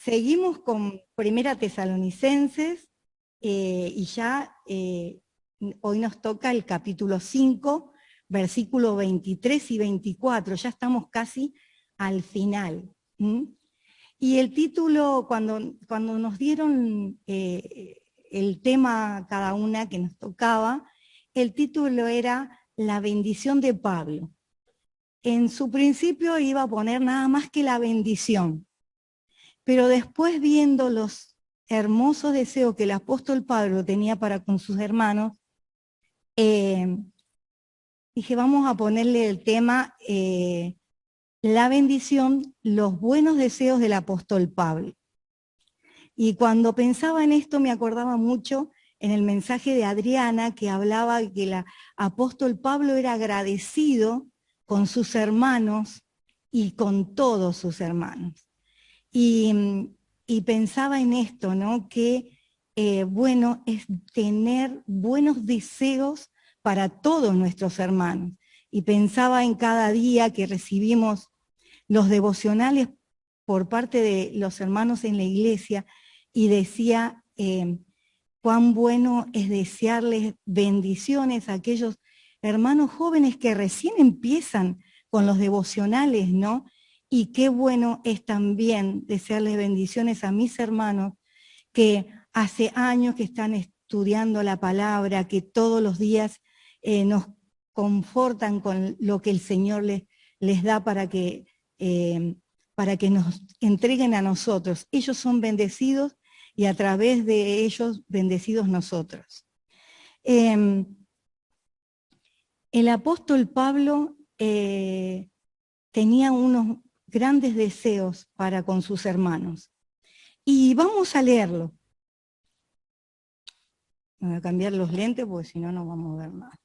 Seguimos con Primera Tesalonicenses y ya hoy nos toca el capítulo 5, versículos 23 y 24, ya estamos casi al final. Y el título, cuando nos dieron el tema cada una que nos tocaba, el título era La bendición de Pablo. En su principio iba a poner nada más que la bendición, pero después, viendo los hermosos deseos que el apóstol Pablo tenía para con sus hermanos, dije, vamos a ponerle el tema la bendición, los buenos deseos del apóstol Pablo. Y cuando pensaba en esto me acordaba mucho en el mensaje de Adriana, que hablaba de que el apóstol Pablo era agradecido con sus hermanos y con todos sus hermanos. Y pensaba en esto, ¿no? Que bueno es tener buenos deseos para todos nuestros hermanos. Y pensaba en cada día que recibimos los devocionales por parte de los hermanos en la iglesia y decía cuán bueno es desearles bendiciones a aquellos hermanos jóvenes que recién empiezan con los devocionales, ¿no? Y qué bueno es también desearles bendiciones a mis hermanos que hace años que están estudiando la palabra, que todos los días nos confortan con lo que el Señor les da para que nos entreguen a nosotros. Ellos son bendecidos y a través de ellos bendecidos nosotros. El apóstol Pablo tenía unos grandes deseos para con sus hermanos. Y vamos a leerlo. Voy a cambiar los lentes porque si no, no vamos a ver nada.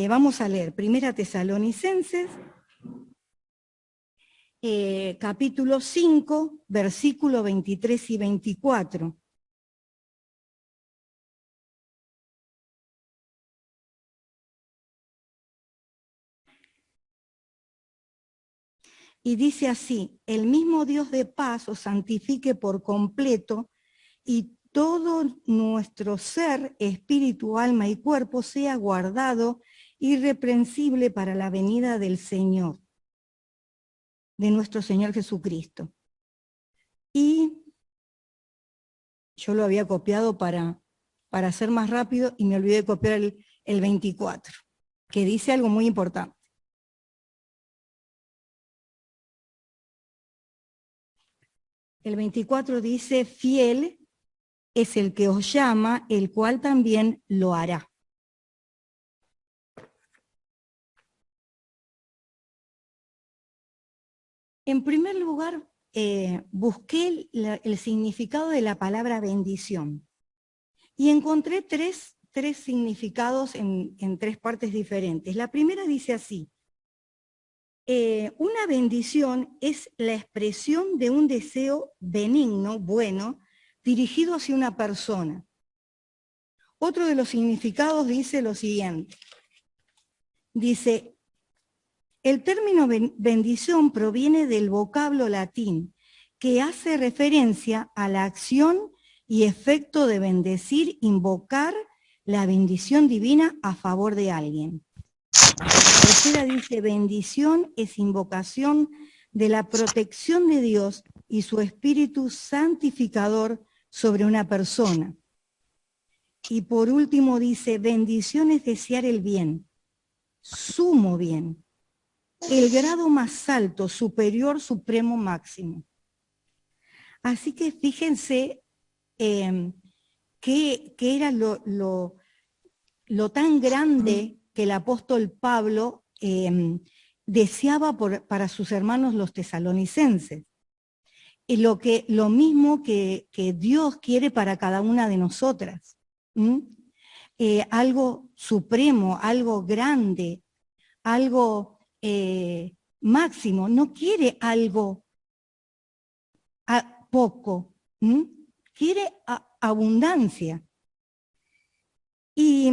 Vamos a leer Primera Tesalonicenses, capítulo 5, versículos 23 y 24. Y dice así: el mismo Dios de paz os santifique por completo y todo nuestro ser, espíritu, alma y cuerpo sea guardado irreprensible para la venida del Señor, de nuestro Señor Jesucristo. Y yo lo había copiado para hacer más rápido y me olvidé de copiar el 24, que dice algo muy importante. El 24 dice: fiel es el que os llama, el cual también lo hará. En primer lugar, busqué el significado de la palabra bendición y encontré tres significados en tres partes diferentes. La primera dice así: una bendición es la expresión de un deseo benigno, bueno, dirigido hacia una persona. Otro de los significados dice lo siguiente. Dice: el término bendición proviene del vocablo latín, que hace referencia a la acción y efecto de bendecir, invocar la bendición divina a favor de alguien. La tercera dice: bendición es invocación de la protección de Dios y su espíritu santificador sobre una persona. Y por último dice: bendición es desear el bien, sumo bien, el grado más alto, superior, supremo, máximo. Así que fíjense qué era lo tan grande que el apóstol Pablo deseaba para sus hermanos los tesalonicenses. Y lo mismo que Dios quiere para cada una de nosotras. Algo supremo, algo grande, algo máximo. No quiere algo poco, quiere abundancia. Y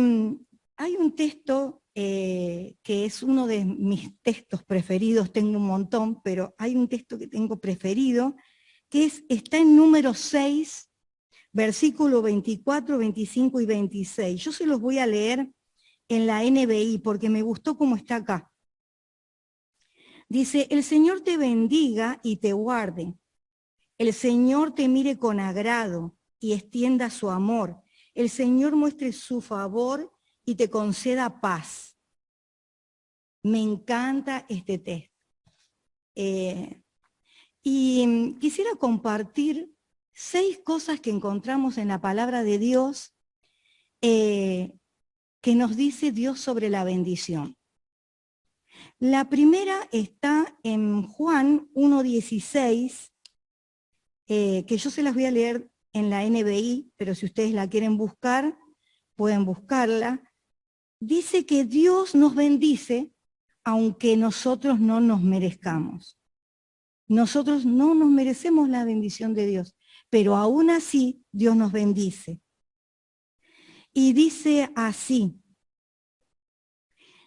Hay un texto que es uno de mis textos preferidos, tengo un montón, pero hay un texto que tengo preferido, que está en Números 6, versículo 24, 25 y 26. Yo se los voy a leer en la NBI porque me gustó cómo está acá. Dice, el Señor te bendiga y te guarde. El Señor te mire con agrado y extienda su amor. El Señor muestre su favor y te conceda paz. Me encanta este texto. Y quisiera compartir 6 cosas que encontramos en la palabra de Dios que nos dice Dios sobre la bendición. La primera está en Juan 1:16, que yo se las voy a leer en la NBI, pero si ustedes la quieren buscar, pueden buscarla. Dice que Dios nos bendice aunque nosotros no nos merezcamos. Nosotros no nos merecemos la bendición de Dios, pero aún así Dios nos bendice. Y dice así,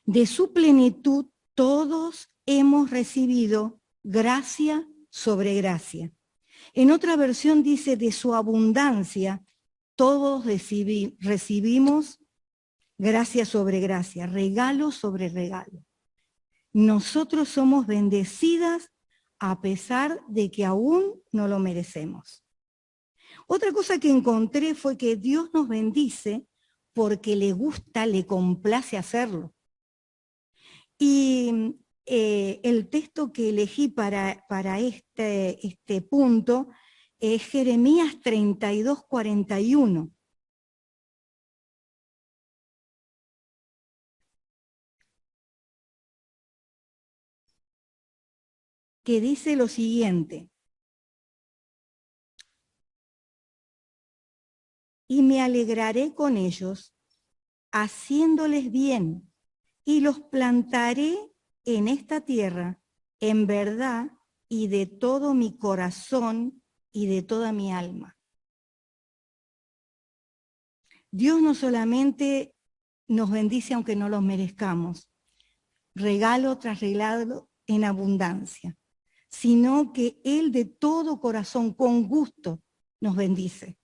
de su plenitud todos hemos recibido gracia sobre gracia. En otra versión dice, de su abundancia todos recibimos gracia sobre gracia, regalo sobre regalo. Nosotros somos bendecidas a pesar de que aún no lo merecemos. Otra cosa que encontré fue que Dios nos bendice porque le gusta, le complace hacerlo. Y el texto que elegí para este punto es Jeremías 32:41. Que dice lo siguiente: y me alegraré con ellos, haciéndoles bien, y los plantaré en esta tierra, en verdad y de todo mi corazón y de toda mi alma. Dios no solamente nos bendice aunque no los merezcamos, regalo tras regalo en abundancia, sino que Él de todo corazón, con gusto, nos bendice.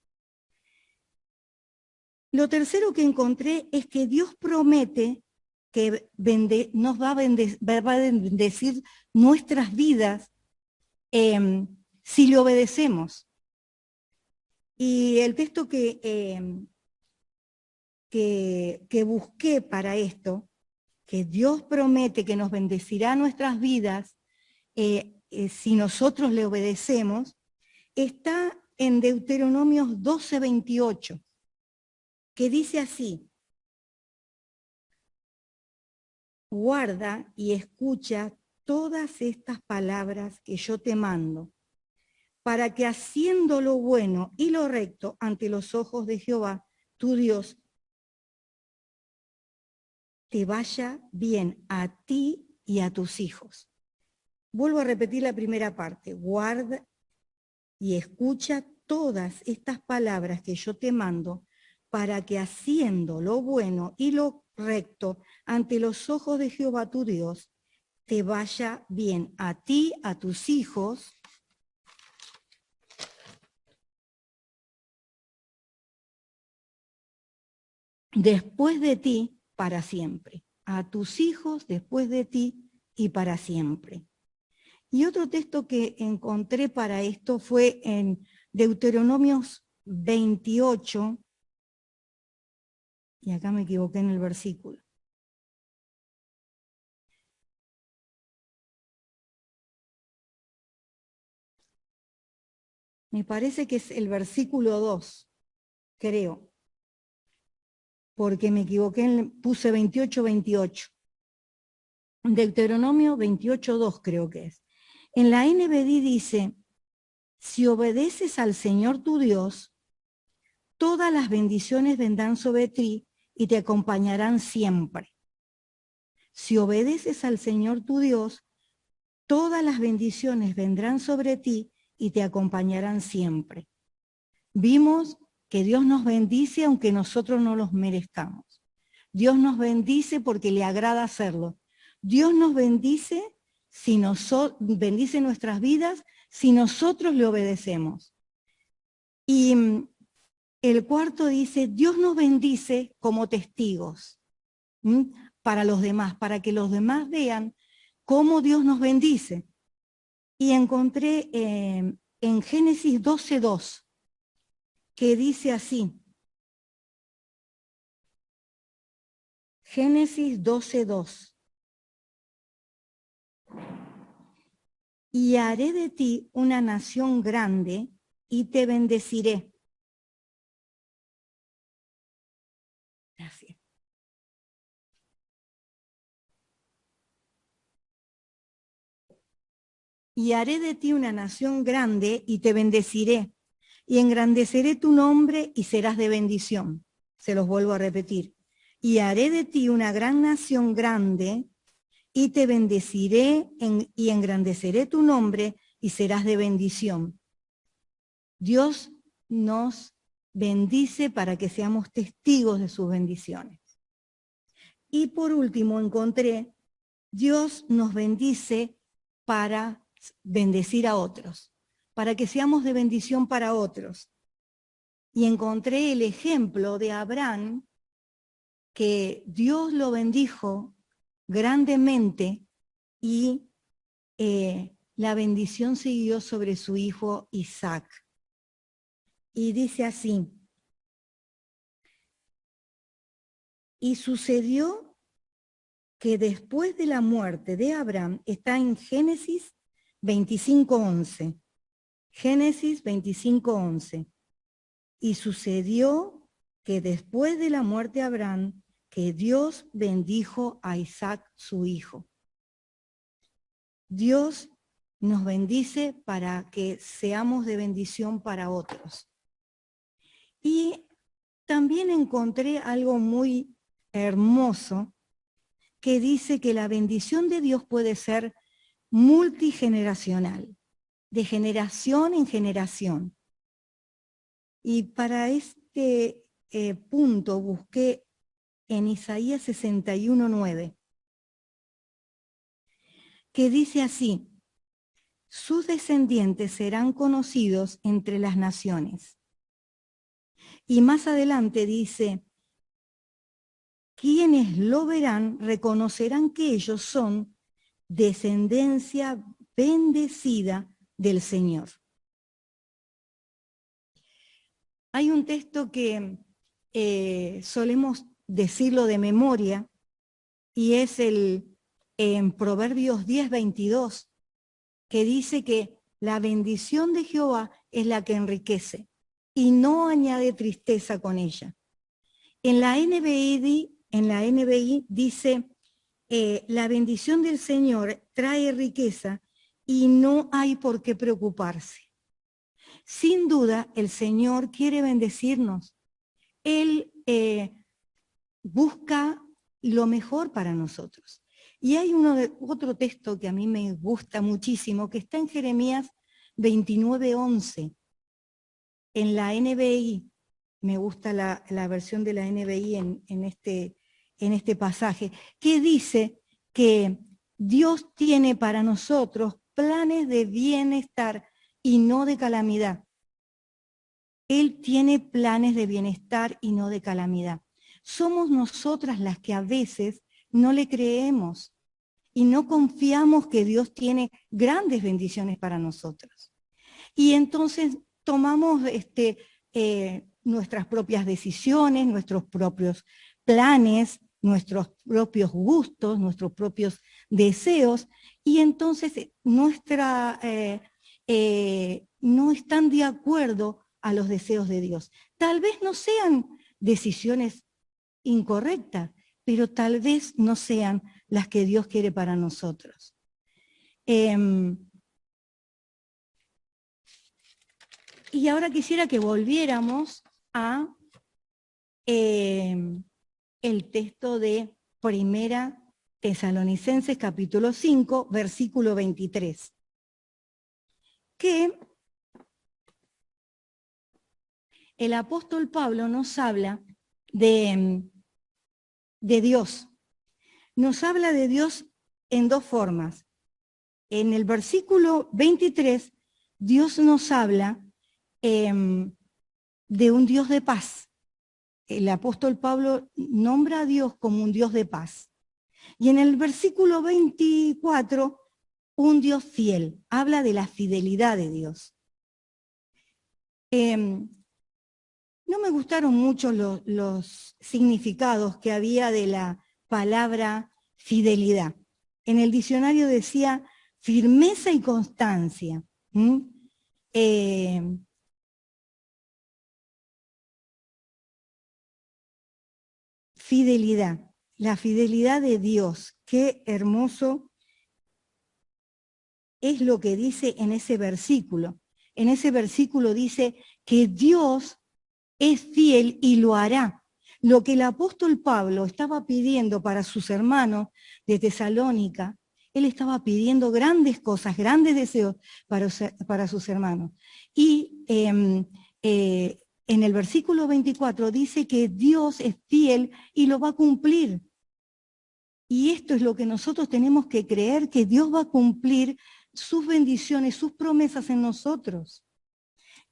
Lo tercero que encontré es que Dios promete que nos va a bendecir nuestras vidas si le obedecemos. Y el texto que busqué para esto, que Dios promete que nos bendecirá nuestras vidas si nosotros le obedecemos, está en Deuteronomios 12:28, que dice así: guarda y escucha todas estas palabras que yo te mando, para que haciendo lo bueno y lo recto ante los ojos de Jehová, tu Dios, te vaya bien a ti y a tus hijos. Vuelvo a repetir la primera parte: guarda y escucha todas estas palabras que yo te mando, para que haciendo lo bueno y lo recto ante los ojos de Jehová tu Dios, te vaya bien a ti, a tus hijos, después de ti, para siempre. A tus hijos, después de ti y para siempre. Y otro texto que encontré para esto fue en Deuteronomios 28, y acá me equivoqué en el versículo. Me parece que es el versículo 2, creo, porque me equivoqué, puse 28:28. Deuteronomio 28:2 creo que es. En la NBI dice, si obedeces al Señor tu Dios, todas las bendiciones vendrán sobre ti y te acompañarán siempre. Si obedeces al Señor tu Dios, todas las bendiciones vendrán sobre ti y te acompañarán siempre. Vimos que Dios nos bendice aunque nosotros no los merezcamos. Dios nos bendice porque le agrada hacerlo. Dios nos bendice, bendice nuestras vidas si nosotros le obedecemos. Y el cuarto dice, Dios nos bendice como testigos para los demás, para que los demás vean cómo Dios nos bendice. Y encontré en Génesis 12:2, que dice así. Génesis 12:2. Y haré de ti una nación grande y te bendeciré. Gracias. Y haré de ti una nación grande y te bendeciré. Y engrandeceré tu nombre y serás de bendición. Se los vuelvo a repetir. Y haré de ti una gran nación grande y te bendeciré y engrandeceré tu nombre y serás de bendición. Dios nos bendice para que seamos testigos de sus bendiciones. Y por último encontré, Dios nos bendice para bendecir a otros, para que seamos de bendición para otros. Y encontré el ejemplo de Abraham, que Dios lo bendijo grandemente y la bendición siguió sobre su hijo Isaac. Y dice así, y sucedió que después de la muerte de Abraham, está en Génesis 25:11, Génesis 25:11, y sucedió que después de la muerte de Abraham, que Dios bendijo a Isaac su hijo. Dios nos bendice para que seamos de bendición para otros. Y también encontré algo muy hermoso que dice que la bendición de Dios puede ser multigeneracional, de generación en generación. Y para este punto busqué en Isaías 61:9, que dice así, sus descendientes serán conocidos entre las naciones. Y más adelante dice, quienes lo verán reconocerán que ellos son descendencia bendecida del Señor. Hay un texto que solemos decirlo de memoria y es en Proverbios 10:22, que dice que la bendición de Jehová es la que enriquece y no añade tristeza con ella. En la NBI dice, la bendición del Señor trae riqueza y no hay por qué preocuparse. Sin duda, el Señor quiere bendecirnos. Él busca lo mejor para nosotros. Y hay otro texto que a mí me gusta muchísimo, que está en Jeremías 29:11, en la NBI. Me gusta la versión de la NBI en este pasaje, que dice que Dios tiene para nosotros planes de bienestar y no de calamidad. Él tiene planes de bienestar y no de calamidad. Somos nosotras las que a veces no le creemos y no confiamos que Dios tiene grandes bendiciones para nosotros. Y entonces tomamos nuestras propias decisiones, nuestros propios planes, nuestros propios gustos, nuestros propios deseos, y entonces no están de acuerdo a los deseos de Dios. Tal vez no sean decisiones incorrectas, pero tal vez no sean las que Dios quiere para nosotros. Y ahora quisiera que volviéramos a el texto de Primera Tesalonicenses capítulo 5, versículo 23, que el apóstol Pablo nos habla de de Dios. Nos habla de Dios en dos formas. En el versículo 23, Dios nos habla de un Dios de paz. El apóstol Pablo nombra a Dios como un Dios de paz. Y en el versículo 24, un Dios fiel. Habla de la fidelidad de Dios. No me gustaron mucho los significados que había de la palabra fidelidad. En el diccionario decía firmeza y constancia. Fidelidad, la fidelidad de Dios. Qué hermoso es lo que dice en ese versículo. En ese versículo dice que Dios es fiel y lo hará. Lo que el apóstol Pablo estaba pidiendo para sus hermanos de Tesalónica, él estaba pidiendo grandes cosas, grandes deseos para sus hermanos. Y en el versículo 24 dice que Dios es fiel y lo va a cumplir. Y esto es lo que nosotros tenemos que creer, que Dios va a cumplir sus bendiciones, sus promesas en nosotros.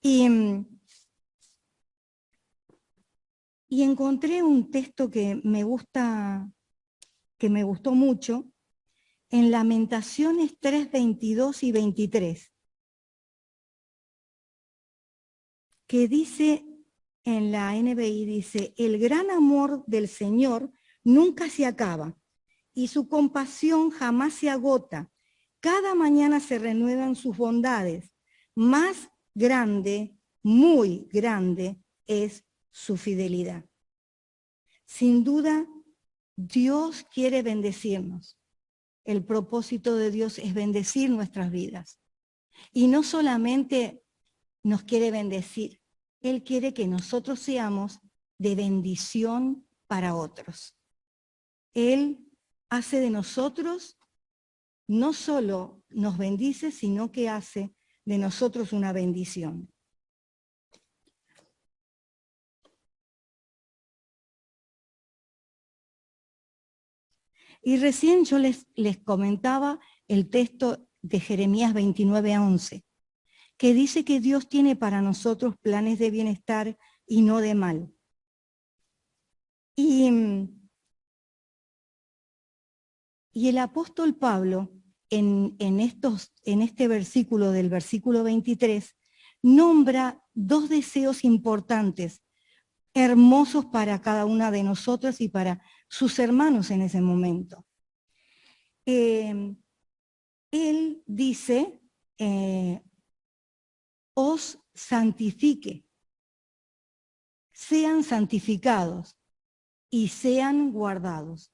Y encontré un texto que me gustó mucho, en Lamentaciones 3, 22 y 23, que dice, en la NBI dice, el gran amor del Señor nunca se acaba y su compasión jamás se agota. Cada mañana se renuevan sus bondades. Más grande, muy grande es su fidelidad. Sin duda, Dios quiere bendecirnos. El propósito de Dios es bendecir nuestras vidas. Y no solamente nos quiere bendecir, Él quiere que nosotros seamos de bendición para otros. Él hace de nosotros, no solo nos bendice, sino que hace de nosotros una bendición. Y recién yo les comentaba el texto de Jeremías 29:11, que dice que Dios tiene para nosotros planes de bienestar y no de mal. Y el apóstol Pablo, en este versículo del versículo 23, nombra dos deseos importantes, hermosos para cada una de nosotras y para sus hermanos en ese momento. Él dice, os santifique, sean santificados y sean guardados.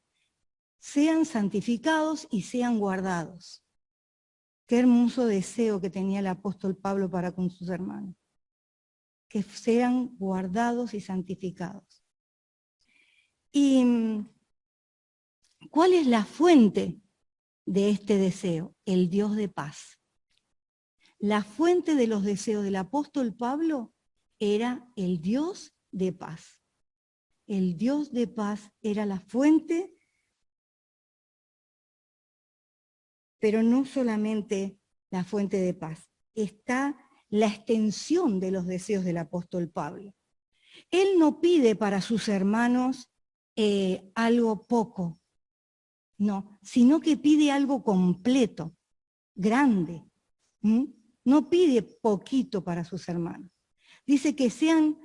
Sean santificados y sean guardados. Qué hermoso deseo que tenía el apóstol Pablo para con sus hermanos. Que sean guardados y santificados. ¿Y cuál es la fuente de este deseo? El Dios de paz. La fuente de los deseos del apóstol Pablo era el Dios de paz. El Dios de paz era la fuente, pero no solamente la fuente de paz. Está la extensión de los deseos del apóstol Pablo. Él no pide para sus hermanos algo poco, no, sino que pide algo completo, grande. No pide poquito para sus hermanos. Dice que sean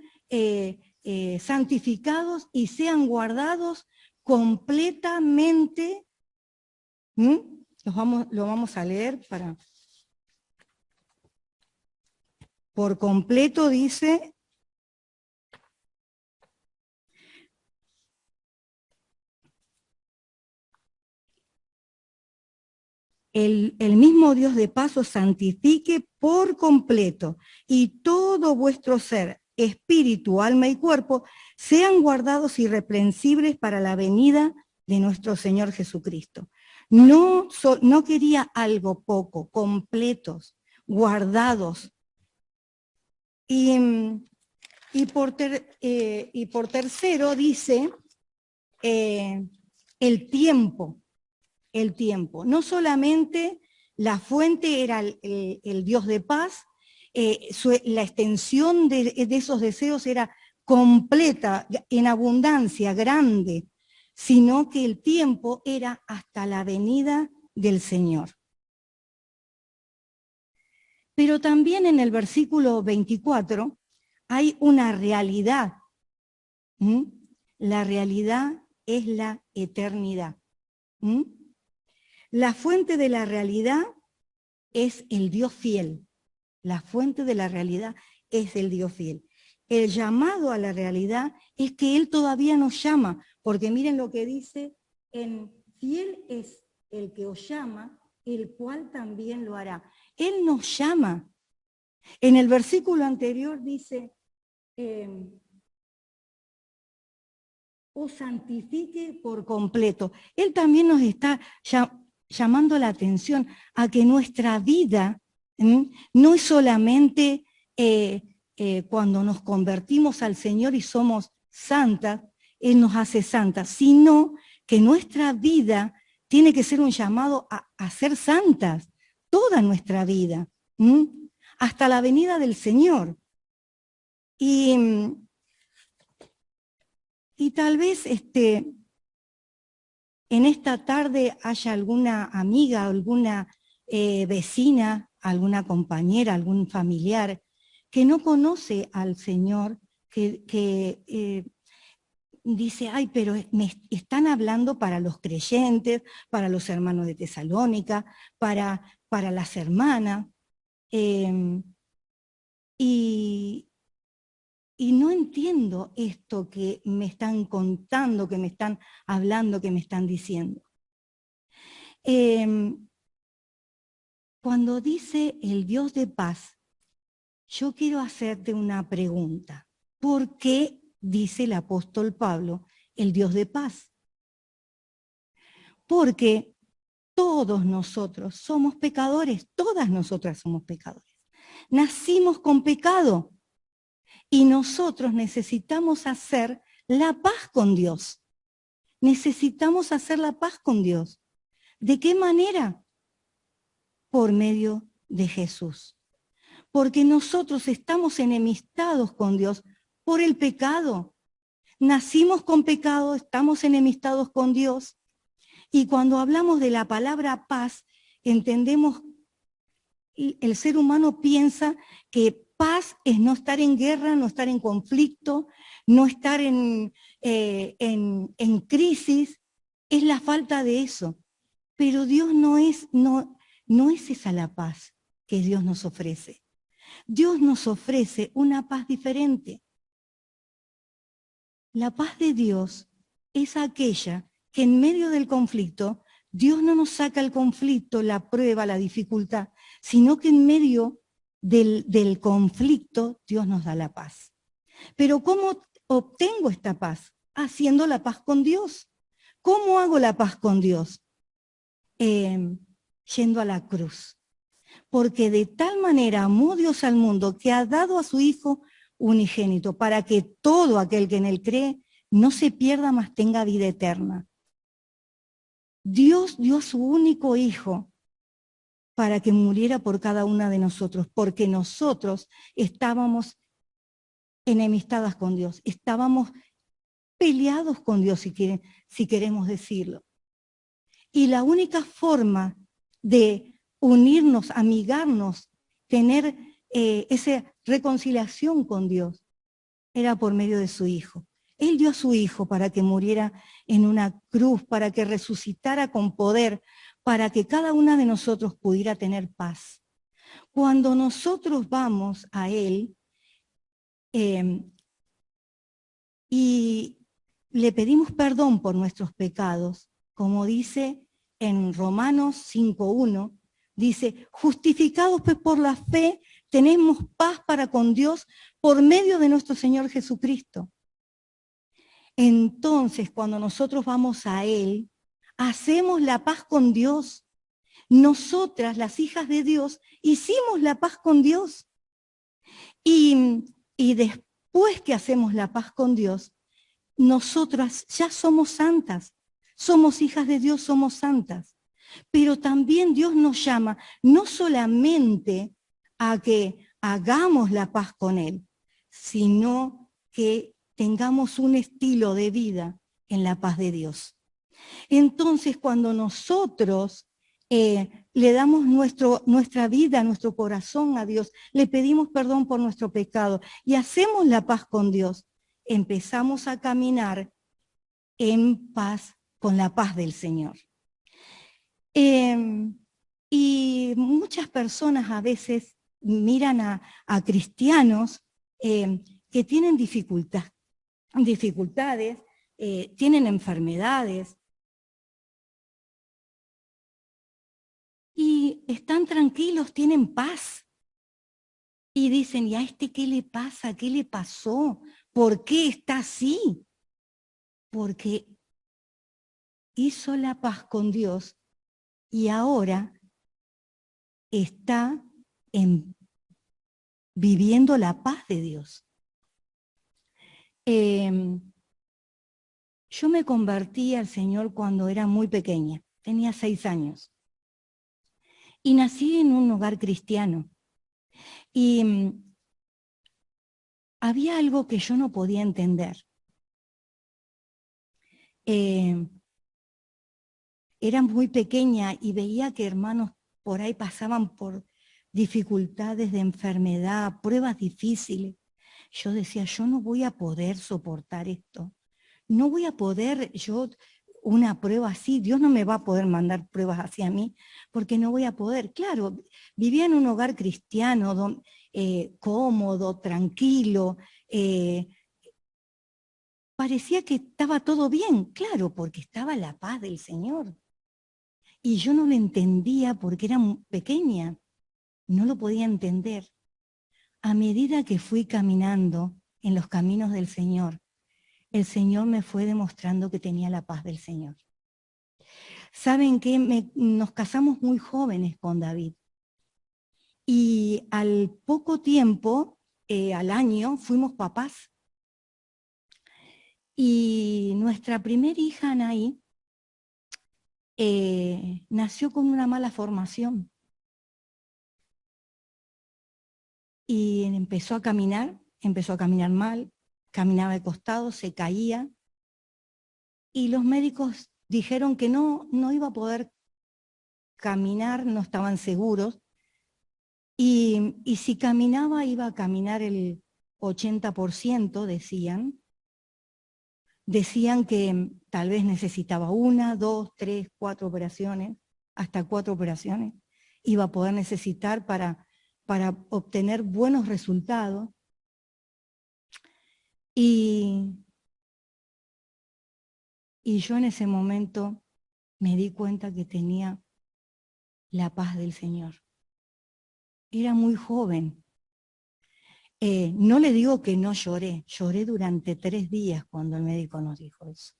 santificados y sean guardados completamente. Lo vamos a leer para... Por completo dice... El mismo Dios de paz os santifique por completo y todo vuestro ser, espíritu, alma y cuerpo, sean guardados irreprensibles para la venida de nuestro Señor Jesucristo. No quería algo poco, completos, guardados. Y por tercero dice, el tiempo. No solamente la fuente era el Dios de paz, la extensión de esos deseos era completa, en abundancia, grande, sino que el tiempo era hasta la venida del Señor. Pero también en el versículo 24 hay una realidad. La realidad es la eternidad. La fuente de la realidad es el Dios fiel. La fuente de la realidad es el Dios fiel. El llamado a la realidad es que Él todavía nos llama, porque miren lo que dice en fiel es el que os llama, el cual también lo hará. Él nos llama. En el versículo anterior dice, os santifique por completo. Él también nos está llamando la atención a que nuestra vida no es solamente cuando nos convertimos al Señor y somos santas, Él nos hace santas, sino que nuestra vida tiene que ser un llamado a ser santas, toda nuestra vida, hasta la venida del Señor. Y tal vez en esta tarde haya alguna amiga, alguna vecina, alguna compañera, algún familiar que no conoce al Señor, que dice, ay, pero me están hablando para los creyentes, para los hermanos de Tesalónica, para las hermanas, y no entiendo esto que me están contando, que me están hablando, que me están diciendo. Cuando dice el Dios de paz, yo quiero hacerte una pregunta. ¿Por qué dice el apóstol Pablo el Dios de paz? Porque todos nosotros somos pecadores, todas nosotras somos pecadores. Nacimos con pecado. Y nosotros necesitamos hacer la paz con Dios. Necesitamos hacer la paz con Dios. ¿De qué manera? Por medio de Jesús. Porque nosotros estamos enemistados con Dios por el pecado. Nacimos con pecado, estamos enemistados con Dios. Y cuando hablamos de la palabra paz, entendemos, el ser humano piensa que paz es no estar en guerra, no estar en conflicto, no estar en crisis, es la falta de eso. Pero Dios no es esa la paz que Dios nos ofrece. Dios nos ofrece una paz diferente. La paz de Dios es aquella que en medio del conflicto, Dios no nos saca el conflicto, la prueba, la dificultad, sino que en medio del conflicto Dios nos da la paz. Pero ¿cómo obtengo esta paz? Haciendo la paz con Dios. ¿Cómo hago la paz con Dios? Yendo a la cruz. Porque de tal manera amó Dios al mundo que ha dado a su Hijo unigénito para que todo aquel que en él cree no se pierda, mas tenga vida eterna. Dios dio a su único Hijo para que muriera por cada una de nosotros, porque nosotros estábamos enemistadas con Dios, estábamos peleados con Dios, si queremos decirlo. Y la única forma de unirnos, amigarnos, tener esa reconciliación con Dios, era por medio de su Hijo. Él dio a su Hijo para que muriera en una cruz, para que resucitara con poder, para que cada una de nosotros pudiera tener paz. Cuando nosotros vamos a Él y le pedimos perdón por nuestros pecados, como dice en Romanos 5:1, dice, justificados pues por la fe, tenemos paz para con Dios por medio de nuestro Señor Jesucristo. Entonces, cuando nosotros vamos a Él, hacemos la paz con Dios. Nosotras, las hijas de Dios, hicimos la paz con Dios. Y después que hacemos la paz con Dios, nosotras ya somos santas, somos hijas de Dios, somos santas. Pero también Dios nos llama no solamente a que hagamos la paz con Él, sino que tengamos un estilo de vida en la paz de Dios. Entonces, cuando nosotros le damos nuestra vida, nuestro corazón a Dios, le pedimos perdón por nuestro pecado y hacemos la paz con Dios, empezamos a caminar en paz, con la paz del Señor. Y muchas personas a veces miran a cristianos que tienen dificultades, tienen enfermedades, y están tranquilos, tienen paz. Y dicen, ¿y a este qué le pasa? ¿Qué le pasó? ¿Por qué está así? Porque hizo la paz con Dios y ahora está viviendo la paz de Dios. Yo me convertí al Señor cuando era muy pequeña, tenía 6 años. Y nací en un hogar cristiano. Y había algo que yo no podía entender. Era muy pequeña y veía que hermanos por ahí pasaban por dificultades de enfermedad, pruebas difíciles. Yo decía, yo no voy a poder soportar esto. No voy a poder, una prueba así, Dios no me va a poder mandar pruebas así a mí, porque no voy a poder. Claro, vivía en un hogar cristiano, cómodo, tranquilo, parecía que estaba todo bien, claro, porque estaba la paz del Señor. Y yo no lo entendía porque era pequeña, no lo podía entender. A medida que fui caminando en los caminos del Señor, el Señor me fue demostrando que tenía la paz del Señor. ¿Saben qué? Nos casamos muy jóvenes con David. Y al poco tiempo, al año, fuimos papás. Y nuestra primera hija, Anaí, nació con una mala formación. Y empezó a caminar mal, caminaba de costado, se caía. Y los médicos dijeron que no iba a poder caminar, no estaban seguros. Y si caminaba, iba a caminar el 80%, decían. Decían que tal vez necesitaba 1, 2, 3, 4 operaciones, hasta 4 operaciones, iba a poder necesitar para obtener buenos resultados. Y yo en ese momento me di cuenta que tenía la paz del Señor. Era muy joven. No le digo que no lloré, lloré durante 3 días cuando el médico nos dijo eso.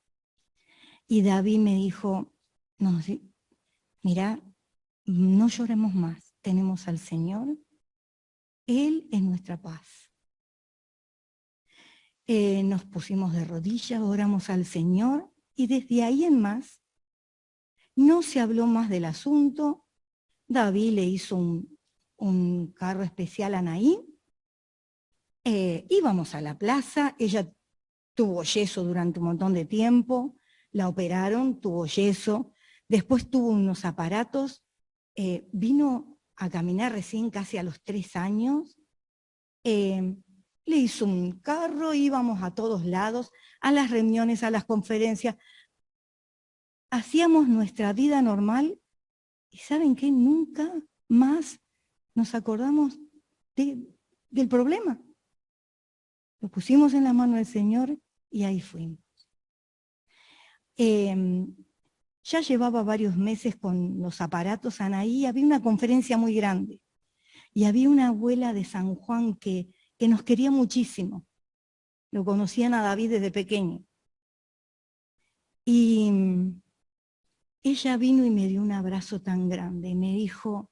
Y David me dijo, no, mira, no lloremos más, tenemos al Señor, Él es nuestra paz. Nos pusimos de rodillas, oramos al Señor y desde ahí en más no se habló más del asunto. David le hizo un carro especial a Anaí. Íbamos a la plaza, ella tuvo yeso durante un montón de tiempo, la operaron, tuvo yeso, después tuvo unos aparatos, vino a caminar recién casi a los 3 años, le hizo un carro, íbamos a todos lados, a las reuniones, a las conferencias, hacíamos nuestra vida normal y ¿saben qué? Nunca más nos acordamos del problema. Lo pusimos en la mano del Señor y ahí fuimos. Ya llevaba varios meses con los aparatos Anaí, había una conferencia muy grande y había una abuela de San Juan que nos quería muchísimo. Lo conocían a David desde pequeño. Y ella vino y me dio un abrazo tan grande y me dijo,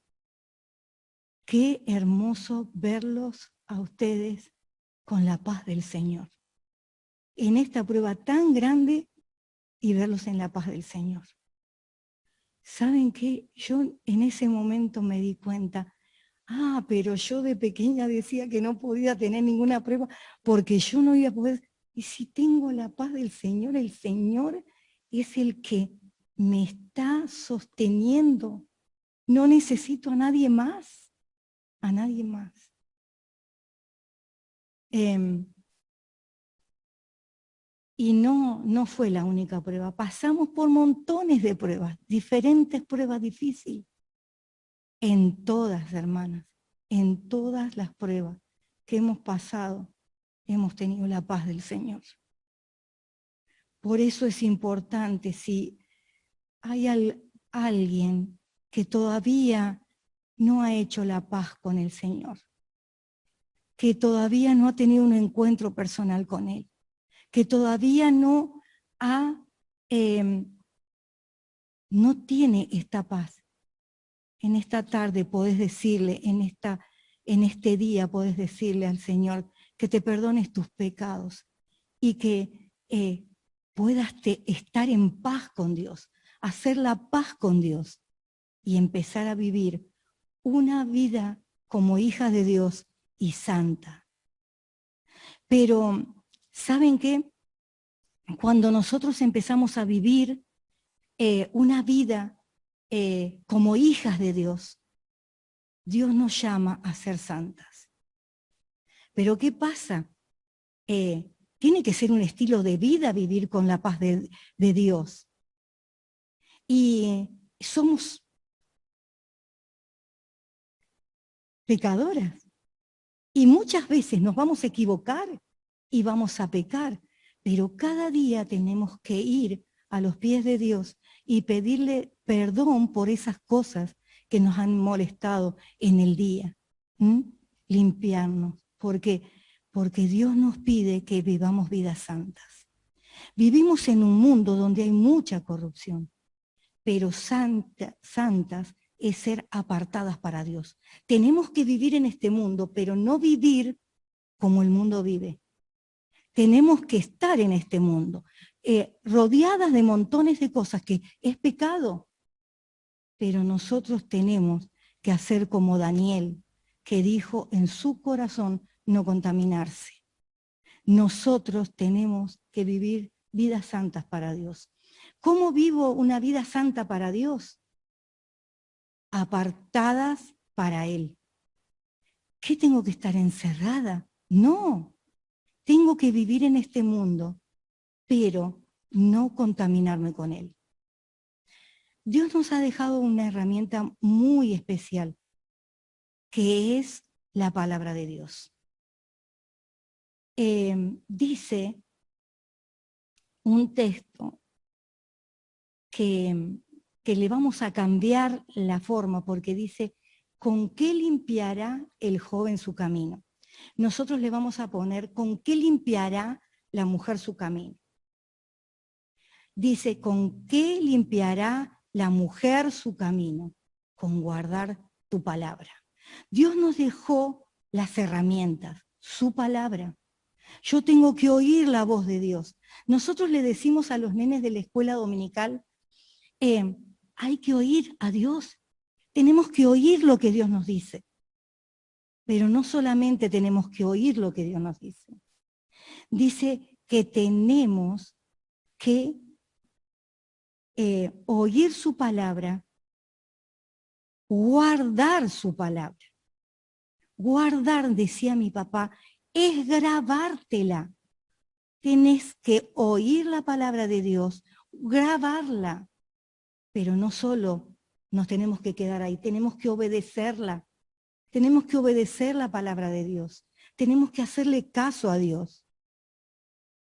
qué hermoso verlos a ustedes con la paz del Señor. en esta prueba tan grande y verlos en la paz del Señor. ¿Saben qué? Yo en ese momento me di cuenta, pero yo de pequeña decía que no podía tener ninguna prueba porque yo no iba a poder. Y si tengo la paz del Señor, el Señor es el que me está sosteniendo. No necesito a nadie más, a nadie más. Y no fue la única prueba. Pasamos por montones de pruebas, diferentes pruebas difíciles. En todas, hermanas, en todas las pruebas que hemos pasado, hemos tenido la paz del Señor. Por eso es importante, si hay alguien que todavía no ha hecho la paz con el Señor, que todavía no ha tenido un encuentro personal con Él, que todavía no tiene esta paz. En esta tarde podés decirle, en este día podés decirle al Señor que te perdones tus pecados y que puedas estar en paz con Dios, hacer la paz con Dios y empezar a vivir una vida como hija de Dios y santa. Pero, ¿saben qué? Cuando nosotros empezamos a vivir una vida como hijas de Dios, Dios nos llama a ser santas. Pero ¿qué pasa? Tiene que ser un estilo de vida vivir con la paz de Dios. Y somos pecadoras. Y muchas veces nos vamos a equivocar y vamos a pecar. Pero cada día tenemos que ir a los pies de Dios y pedirle perdón por esas cosas que nos han molestado en el día. Limpiarnos. Porque Dios nos pide que vivamos vidas santas. Vivimos en un mundo donde hay mucha corrupción, pero santas es ser apartadas para Dios. Tenemos que vivir en este mundo, pero no vivir como el mundo vive. Tenemos que estar en este mundo, rodeadas de montones de cosas que es pecado, pero nosotros tenemos que hacer como Daniel, que dijo en su corazón no contaminarse. Nosotros tenemos que vivir vidas santas para Dios. ¿Cómo vivo una vida santa para Dios? Apartadas para Él. ¿Qué tengo que estar encerrada? No, tengo que vivir en este mundo, pero no contaminarme con Él. Dios nos ha dejado una herramienta muy especial, que es la palabra de Dios. Dice un texto que le vamos a cambiar la forma, porque dice, ¿con qué limpiará el joven su camino? Nosotros le vamos a poner, ¿con qué limpiará la mujer su camino? Dice, ¿con qué limpiará la mujer su camino? Con guardar tu palabra. Dios nos dejó las herramientas, su palabra. Yo tengo que oír la voz de Dios. Nosotros le decimos a los nenes de la escuela dominical, hay que oír a Dios. Tenemos que oír lo que Dios nos dice. Pero no solamente tenemos que oír lo que Dios nos dice. Dice que tenemos que oír su palabra, guardar su palabra. Guardar, decía mi papá, es grabártela. Tenés que oír la palabra de Dios, grabarla. Pero no solo nos tenemos que quedar ahí, tenemos que obedecerla. Tenemos que obedecer la palabra de Dios. Tenemos que hacerle caso a Dios.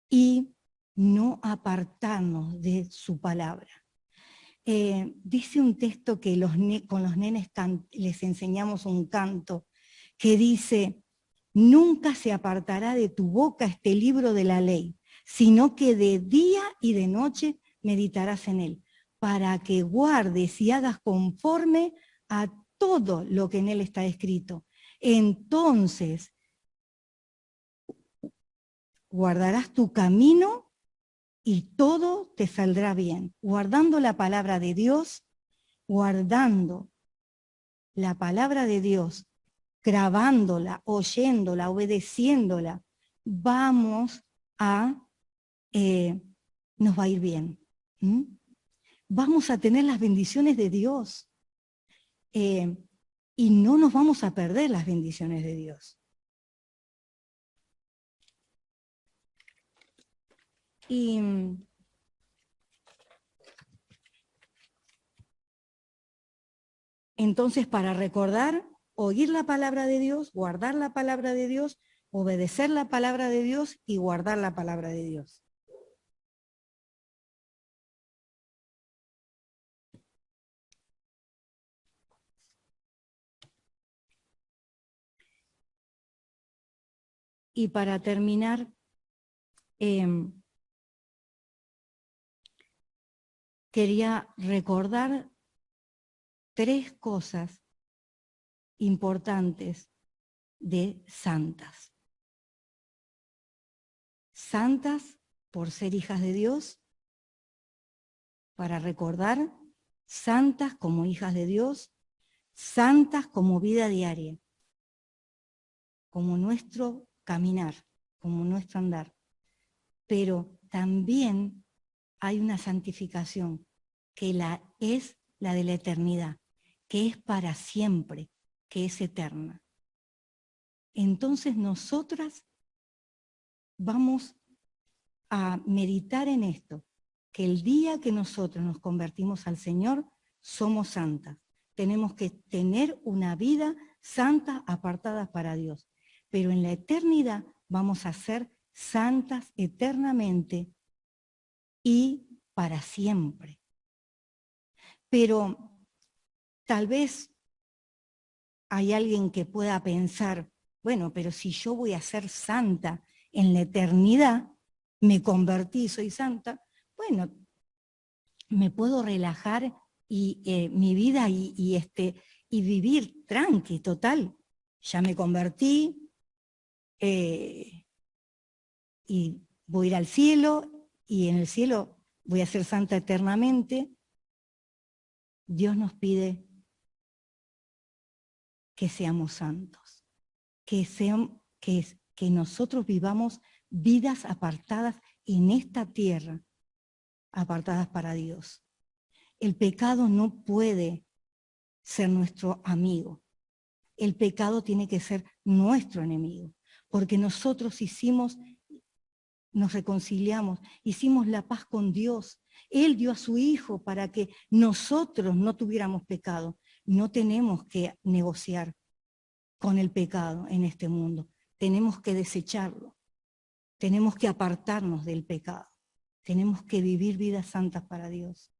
Y no apartarnos de su palabra. Dice un texto que con los nenes les enseñamos un canto que dice, nunca se apartará de tu boca este libro de la ley, sino que de día y de noche meditarás en él, para que guardes y hagas conforme a todo lo que en él está escrito. Entonces, guardarás tu camino y todo te saldrá bien. Guardando la palabra de Dios, guardando la palabra de Dios, grabándola, oyéndola, obedeciéndola, nos va a ir bien. ¿Mm? Vamos a tener las bendiciones de Dios. Y no nos vamos a perder las bendiciones de Dios. Y entonces, para recordar, oír la palabra de Dios, guardar la palabra de Dios, obedecer la palabra de Dios y guardar la palabra de Dios. Y para terminar, quería recordar 3 cosas importantes de santas. Santas por ser hijas de Dios, para recordar, santas como hijas de Dios, santas como vida diaria, como nuestro caminar, como nuestro andar. Pero también hay una santificación que es la de la eternidad, que es para siempre, que es eterna. Entonces nosotras vamos a meditar en esto, que el día que nosotros nos convertimos al Señor, somos santas. Tenemos que tener una vida santa apartada para Dios. Pero en la eternidad vamos a ser santas eternamente y para siempre. Pero tal vez hay alguien que pueda pensar, bueno, pero si yo voy a ser santa en la eternidad, me convertí, soy santa, bueno, me puedo relajar y mi vida y vivir tranqui, total. Ya me convertí y voy a ir al cielo y en el cielo voy a ser santa eternamente. Dios nos pide que seamos santos, que nosotros vivamos vidas apartadas en esta tierra, apartadas para Dios. El pecado no puede ser nuestro amigo. El pecado tiene que ser nuestro enemigo, porque nosotros nos reconciliamos, hicimos la paz con Dios. Él dio a su Hijo para que nosotros no tuviéramos pecado. No tenemos que negociar con el pecado en este mundo. Tenemos que desecharlo. Tenemos que apartarnos del pecado. Tenemos que vivir vidas santas para Dios.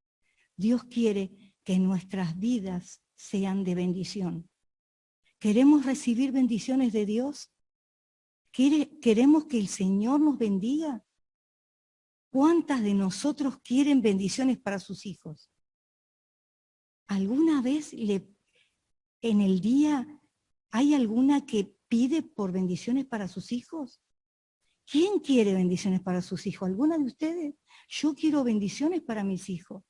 Dios quiere que nuestras vidas sean de bendición. ¿Queremos recibir bendiciones de Dios? ¿Queremos que el Señor nos bendiga? ¿Cuántas de nosotros quieren bendiciones para sus hijos? ¿Alguna vez en el día hay alguna que pide por bendiciones para sus hijos? ¿Quién quiere bendiciones para sus hijos? ¿Alguna de ustedes? Yo quiero bendiciones para mis hijos.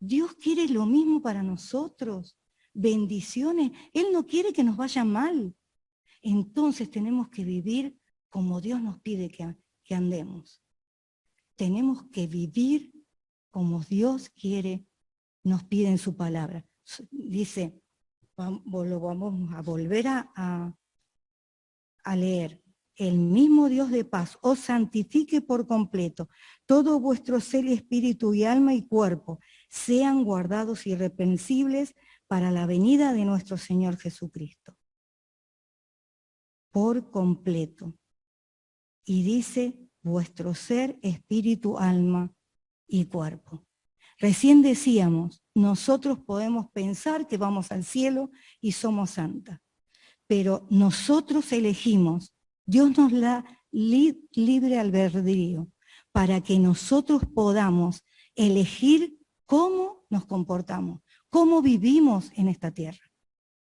Dios quiere lo mismo para nosotros. Bendiciones. Él no quiere que nos vaya mal. Entonces tenemos que vivir como Dios nos pide que andemos. Tenemos que vivir como Dios quiere, nos pide en su palabra. Dice, lo vamos a volver a leer. El mismo Dios de paz os santifique por completo. Todo vuestro ser y espíritu y alma y cuerpo sean guardados irreprensibles para la venida de nuestro Señor Jesucristo. Por completo. Y dice, vuestro ser, espíritu, alma y cuerpo. Recién decíamos, nosotros podemos pensar que vamos al cielo y somos santas, pero nosotros elegimos, Dios nos da libre albedrío para que nosotros podamos elegir cómo nos comportamos, cómo vivimos en esta tierra.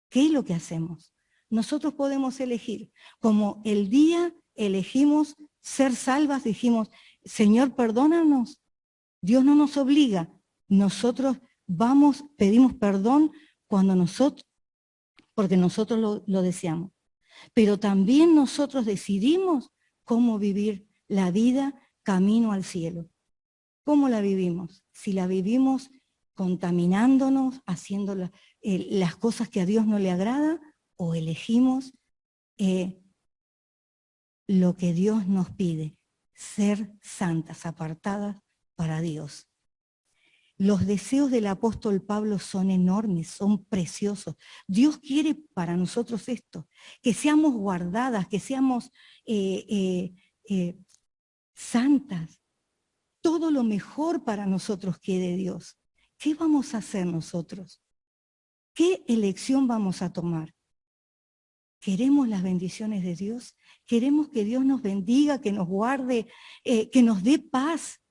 ¿Qué es lo que hacemos? nosotros podemos elegir. Como el día elegimos ser salvas, dijimos, Señor, perdónanos. Dios no nos obliga. Nosotros pedimos perdón porque nosotros lo deseamos. Pero también nosotros decidimos cómo vivir la vida camino al cielo. ¿Cómo la vivimos? Si la vivimos contaminándonos, haciendo las cosas que a Dios no le agrada, o elegimos lo que Dios nos pide, ser santas, apartadas para Dios. Los deseos del apóstol Pablo son enormes, son preciosos. Dios quiere para nosotros esto, que seamos guardadas, que seamos santas. Todo lo mejor para nosotros quiere Dios. ¿Qué vamos a hacer nosotros? ¿Qué elección vamos a tomar? ¿Queremos las bendiciones de Dios? ¿Queremos que Dios nos bendiga, que nos guarde, que nos dé paz?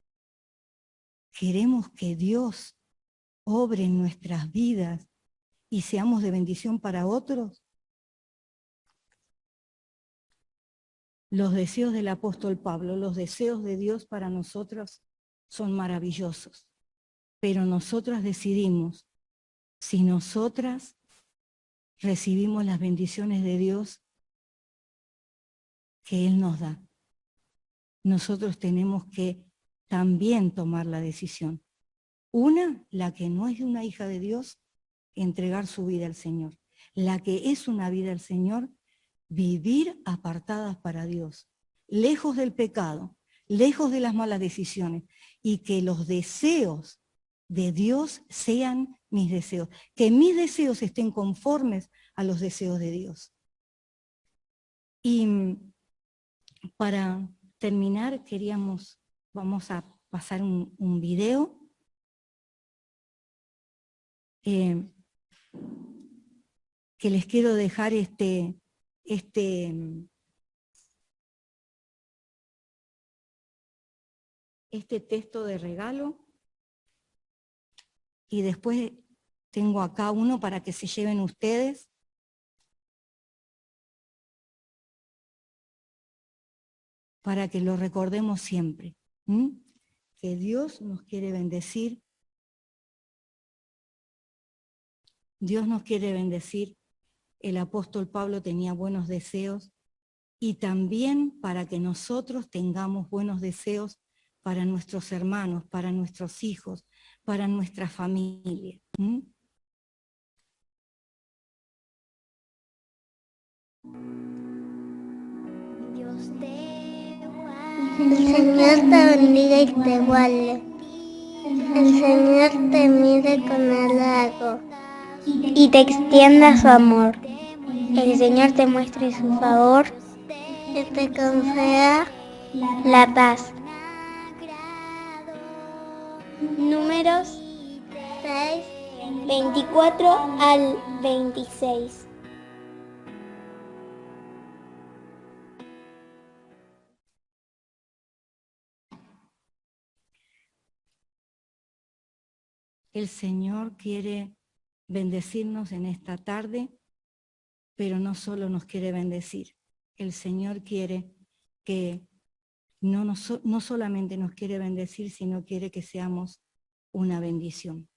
¿Queremos que Dios obre en nuestras vidas y seamos de bendición para otros? Los deseos del apóstol Pablo, los deseos de Dios para nosotros son maravillosos, pero nosotras decidimos si nosotras recibimos las bendiciones de Dios que Él nos da. Nosotros tenemos que también tomar la decisión. Una, la que no es una hija de Dios, entregar su vida al Señor. La que es una vida al Señor, vivir apartadas para Dios, lejos del pecado, lejos de las malas decisiones, y que los deseos de Dios sean mis deseos, que mis deseos estén conformes a los deseos de Dios. Y para terminar, vamos a pasar un video que les quiero dejar este texto de regalo, y después tengo acá uno para que se lleven ustedes. Para que lo recordemos siempre. Que Dios nos quiere bendecir. Dios nos quiere bendecir. El apóstol Pablo tenía buenos deseos, y también para que nosotros tengamos buenos deseos para nuestros hermanos, para nuestros hijos, para nuestra familia. Dios te guarde. El Señor te bendiga y te guarde. El Señor te mire con halago y te extienda su amor. El Señor te muestre su favor y te conceda la paz. Números 6, 24 al 26. El Señor quiere bendecirnos en esta tarde, pero no solo nos quiere bendecir. El Señor quiere que no solamente nos quiere bendecir, sino quiere que seamos una bendición.